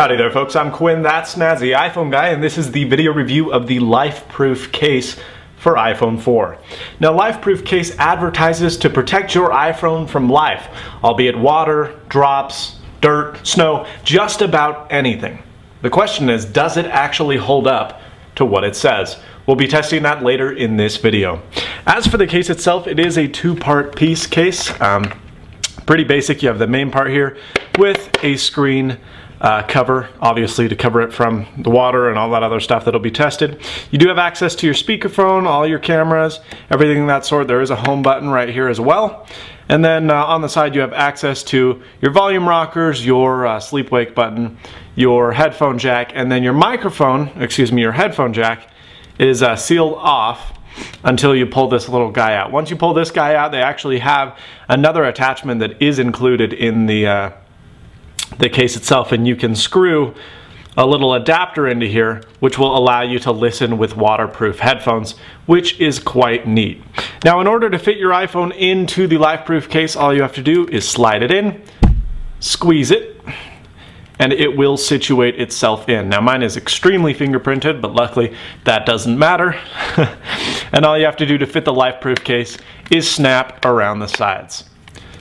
Howdy there folks, I'm Quinn, that's Snazzy iPhone Guy, and this is the video review of the Life-Proof case for iPhone 4. Now, Life-Proof case advertises to protect your iPhone from life, albeit water, drops, dirt, snow, just about anything. The question is, does it actually hold up to what it says? We'll be testing that later in this video. As for the case itself, it is a two-part piece case. Pretty basic. You have the main part here with a screen cover, obviously to cover it from the water and all that other stuff that'll be tested. You do have access to your speakerphone, all your cameras, everything of that sort. There is a home button right here as well. And then on the side you have access to your volume rockers, your sleep-wake button, your headphone jack, and then your your headphone jack is sealed off until you pull this little guy out. Once you pull this guy out, they actually have another attachment that is included in the case itself, and you can screw a little adapter into here which will allow you to listen with waterproof headphones, which is quite neat. Now, in order to fit your iPhone into the Life-Proof case, all you have to do is slide it in, squeeze it, and it will situate itself in. Now, mine is extremely fingerprinted, but luckily that doesn't matter. And all you have to do to fit the Life-Proof case is snap around the sides.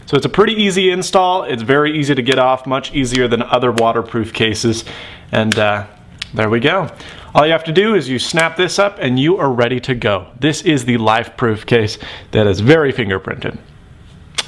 So it's a pretty easy install. It's very easy to get off, much easier than other waterproof cases. And there we go. All you have to do is you snap this up and you are ready to go. This is the Life-Proof case that is very fingerprinted.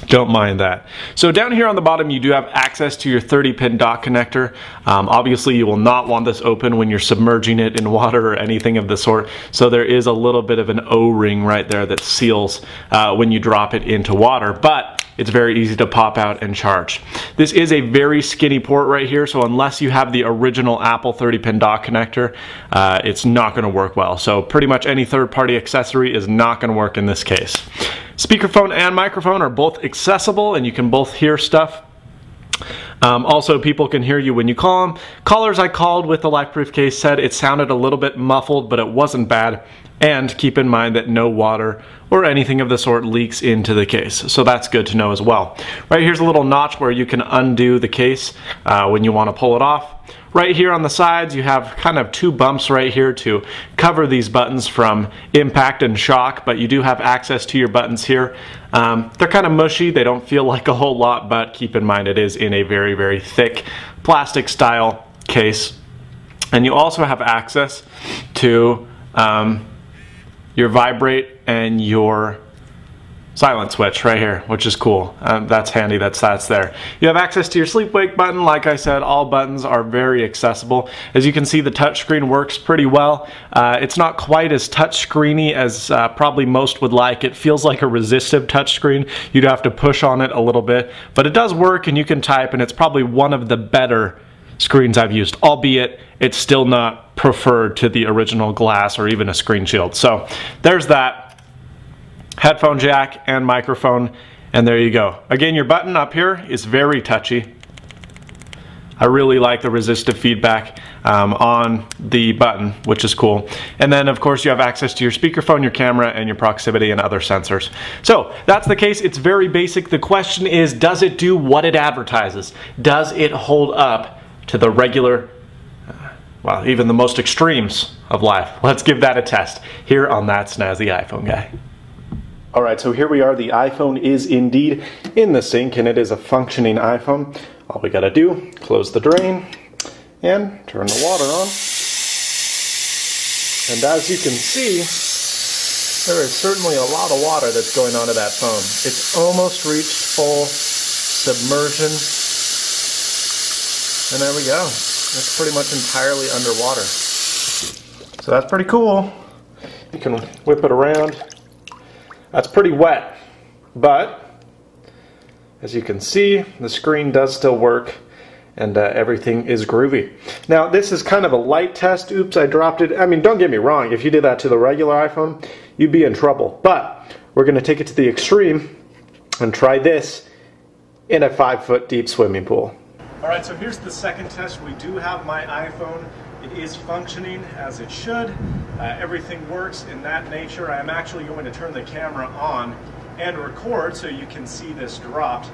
Don't mind that. So down here on the bottom you do have access to your 30-pin dock connector. Obviously you will not want this open when you're submerging it in water or anything of the sort, so there is a little bit of an O-ring right there that seals when you drop it into water, but it's very easy to pop out and charge. This is a very skinny port right here, so unless you have the original Apple 30-pin dock connector, it's not going to work well. So pretty much any third-party accessory is not going to work in this case. Speakerphone and microphone are both accessible, and you can both hear stuff. Also, people can hear you when you call them. Callers I called with the Life-Proof case said it sounded a little bit muffled, but it wasn't bad. And keep in mind that no water or anything of the sort leaks into the case, so that's good to know as well. Right here's a little notch where you can undo the case when you want to pull it off. Right here on the sides you have kind of two bumps right here to cover these buttons from impact and shock, but you do have access to your buttons here. They're kind of mushy, they don't feel like a whole lot, but keep in mind it is in a very, very thick plastic style case. And you also have access to your vibrate and your silent switch right here, which is cool. That's handy, that's there. You have access to your sleep-wake button. Like I said, all buttons are very accessible. As you can see, the touchscreen works pretty well. It's not quite as touchscreeny as probably most would like. It feels like a resistive touchscreen. You'd have to push on it a little bit, but it does work and you can type, and it's probably one of the better screens I've used, albeit it's still not preferred to the original glass or even a screen shield. So there's that. Headphone jack and microphone, and there you go. Again, your button up here is very touchy. I really like the resistive feedback on the button, which is cool. And then of course you have access to your speakerphone, your camera, and your proximity and other sensors. So that's the case. It's very basic. The question is, does it do what it advertises? Does it hold up to the regular, well, even the most extremes of life? Let's give that a test here on That Snazzy iPhone Guy. Alright, so here we are. The iPhone is indeed in the sink, and it is a functioning iPhone. All we gotta do, close the drain and turn the water on. And as you can see, there is certainly a lot of water that's going onto that phone. It's almost reached full submersion. And there we go. It's pretty much entirely underwater. So that's pretty cool. You can whip it around. That's pretty wet, but as you can see, the screen does still work, and everything is groovy. Now, this is kind of a light test. Oops, I dropped it. I mean, don't get me wrong. If you did that to the regular iPhone, you'd be in trouble. But we're going to take it to the extreme and try this in a 5-foot deep swimming pool. All right, so here's the second test. We do have my iPhone. It is functioning as it should. Everything works in that nature. I'm actually going to turn the camera on and record so you can see this dropped.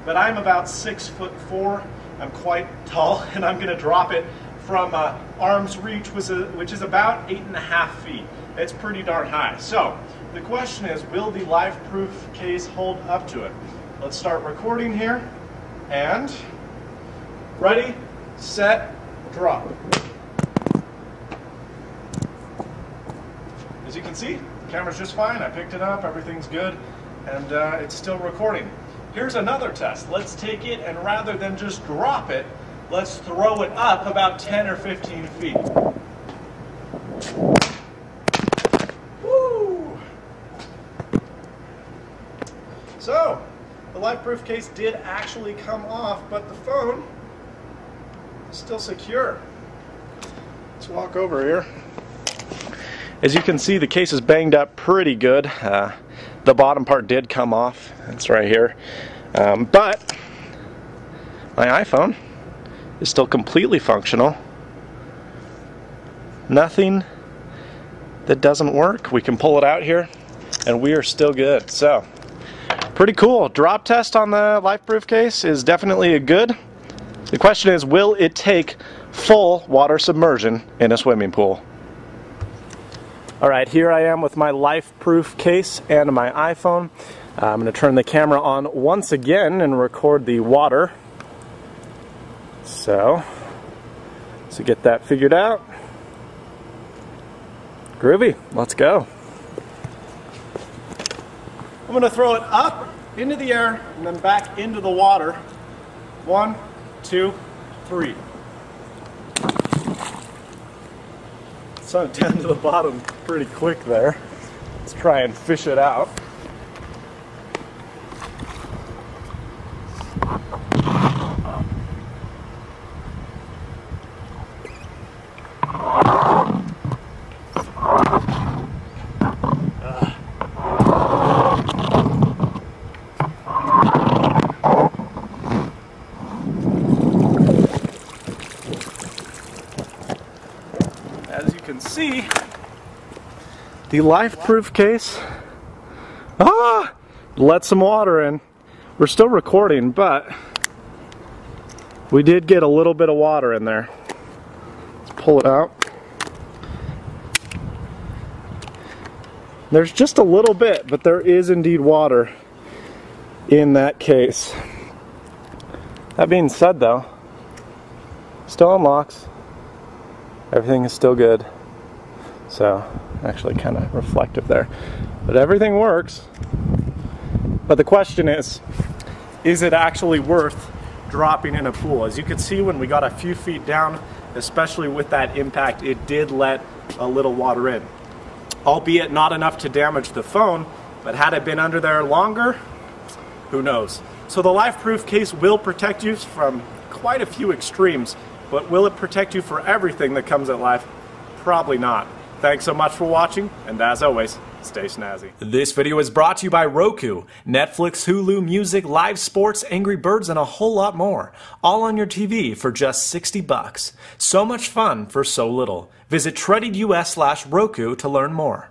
But I'm about 6'4", I'm quite tall, and I'm going to drop it from arm's reach, which is about 8.5 feet. It's pretty darn high. So the question is, will the life-proof case hold up to it? Let's start recording here, and ready, set, drop. As you can see, the camera's just fine. I picked it up, everything's good, and it's still recording. Here's another test. Let's take it, and rather than just drop it, let's throw it up about 10 or 15 feet. Woo! So, the life-proof case did actually come off, but the phone is still secure. Let's walk over here. As you can see, the case is banged up pretty good. The bottom part did come off. It's right here. But my iPhone is still completely functional. Nothing that doesn't work. We can pull it out here, and we are still good. So, pretty cool. Drop test on the life-proof case is definitely a good. The question is, will it take full water submersion in a swimming pool? Alright, here I am with my life-proof case and my iPhone. I'm going to turn the camera on once again and record the water. So get that figured out. Groovy, let's go. I'm going to throw it up into the air and then back into the water. 1, 2, 3. Sunk down to the bottom pretty quick there. Let's try and fish it out. As you can see, the life-proof case let some water in. We're still recording, but we did get a little bit of water in there. Let's pull it out. There's just a little bit, but there is indeed water in that case. That being said though, still unlocks. Everything is still good. So, actually kind of reflective there. But everything works. But the question is it actually worth dropping in a pool? As you can see, when we got a few feet down, especially with that impact, it did let a little water in. Albeit not enough to damage the phone, but had it been under there longer, who knows? So the life-proof case will protect you from quite a few extremes. But will it protect you for everything that comes at life? Probably not. Thanks so much for watching, and as always, stay snazzy. This video is brought to you by Roku, Netflix, Hulu, music, live sports, Angry Birds, and a whole lot more. All on your TV for just $60. So much fun for so little. Visit TreadedUS/Roku to learn more.